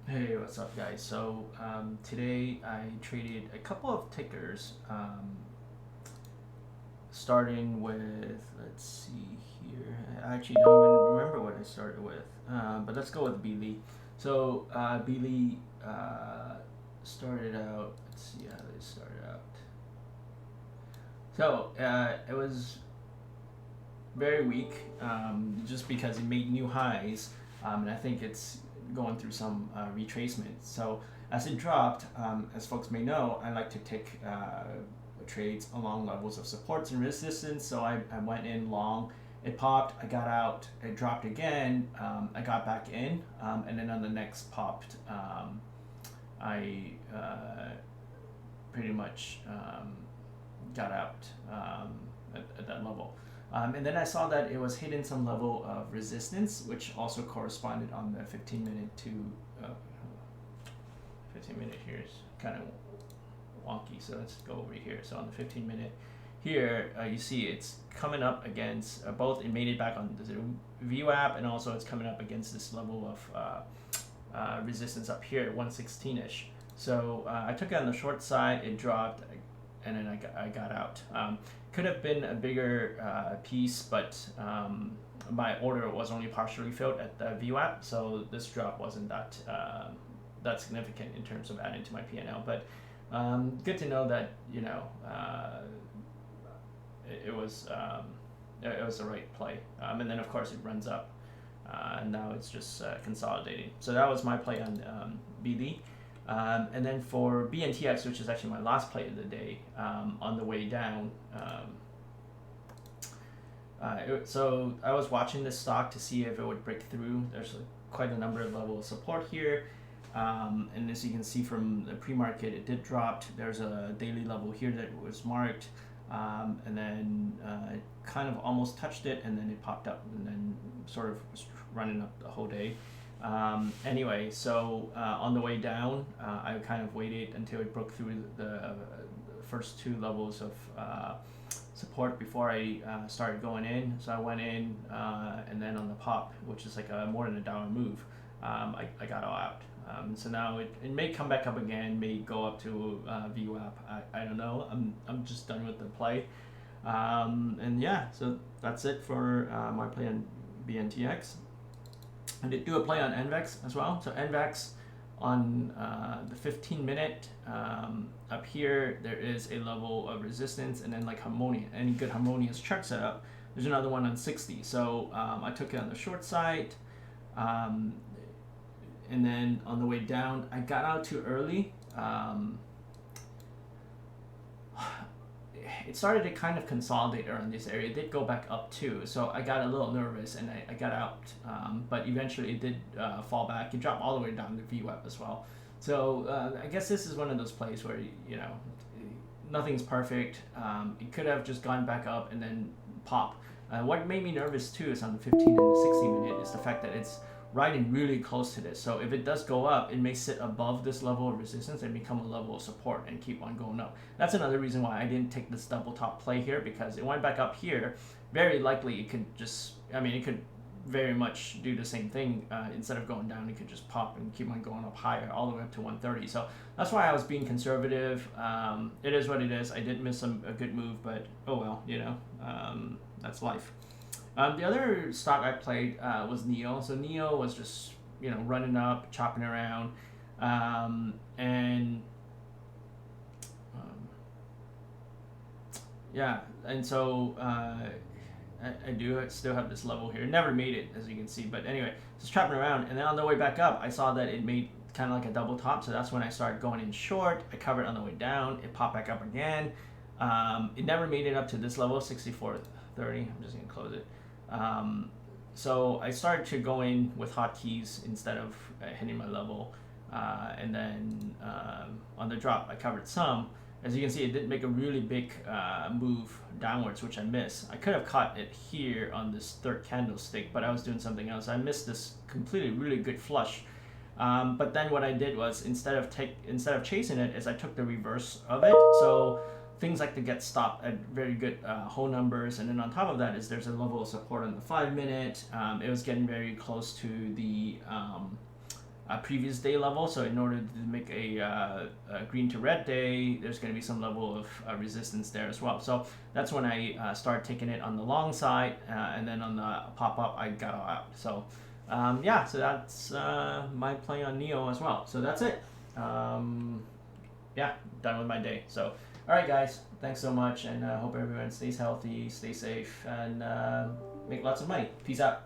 Hey, what's up, guys? So today I traded a couple of tickers, starting with, let's see here. I actually don't even remember what I started with, but let's go with BILI. So BILI started out. Let's see how they started out. So it was very weak, just because it made new highs, and I think it's going through some retracement. So as it dropped, as folks may know, I like to take trades along levels of supports and resistance. So I went in long. It popped. I got out. It dropped again. I got back in, and then on the next popped, I pretty much got out at that level. And then I saw that it was hitting some level of resistance, which also corresponded on the 15 minute to 15 minute here is kind of wonky. So let's go over here. So on the 15 minute here, you see it's coming up against both. It made it back on the VWAP, and also it's coming up against this level of resistance up here at 116ish. So I took it on the short side. It dropped, and then I got out. Could have been a bigger piece, but my order was only partially filled at the VWAP, so this drop wasn't that significant in terms of adding to my P&L. But good to know that it was the right play. And then of course it runs up, and now it's just consolidating. So that was my play on BD. And then for BNTX, which is actually my last play of the day, on the way down, so I was watching this stock to see if it would break through. There's quite a number of levels of support here, and as you can see from the pre-market, it did drop. There's a daily level here that was marked, and then it kind of almost touched it, and then it popped up, and then sort of was running up the whole day. Anyway, so on the way down, I kind of waited until it broke through the first two levels of support before I started going in. So I went in, and then on the pop, which is like more than a dollar move, I got all out. So now it may come back up again, may go up to VWAP. I don't know. I'm just done with the play. And yeah, so that's it for my play on BNTX. I did do a play on NVAX as well. So NVAX on the 15 minute, up here, there is a level of resistance, and then like any good harmonious chart setup, there's another one on 60. So I took it on the short side, and then on the way down, I got out too early. It started to kind of consolidate around this area. It did go back up too, so I got a little nervous and I got out. But eventually it did fall back. It dropped all the way down to VWAP as well. So I guess this is one of those plays where nothing's perfect. It could have just gone back up and then pop. What made me nervous too is on the 15 and the 60 minute is the fact that it's riding really close to this. So if it does go up, it may sit above this level of resistance and become a level of support and keep on going up. That's another reason why I didn't take this double top play here, because it went back up here. Very likely it could just, it could very much do the same thing. Instead of going down, it could just pop and keep on going up higher, all the way up to 130. So that's why I was being conservative. It is what it is. I did miss a good move, but oh well, that's life. The other stock I played was NIO. So NIO was just running up, chopping around, and yeah, and so I do still have this level here. Never made it, as you can see, but anyway, just chopping around, and then on the way back up, I saw that it made kind of like a double top. So that's when I started going in short. I covered on the way down. It popped back up again. It never made it up to this level, 64.30. I'm just gonna close it. So I started to go in with hotkeys instead of hitting my level, and then on the drop I covered some. As you can see, it did make a really big move downwards, which I missed. I could have caught it here on this third candlestick, but I was doing something else. I missed this completely really good flush. But then what I did was instead of chasing it, is I took the reverse of it. So things like to get stopped at very good whole numbers, and then on top of that is there's a level of support on the 5 minute. It was getting very close to the previous day level. So in order to make a green to red day, there's going to be some level of resistance there as well. So that's when I started taking it on the long side, and then on the pop up I got out. So yeah, so that's my play on NIO as well. So that's it. Yeah, done with my day. So all right, guys, thanks so much, and hope everyone stays healthy, stay safe, and make lots of money. Peace out.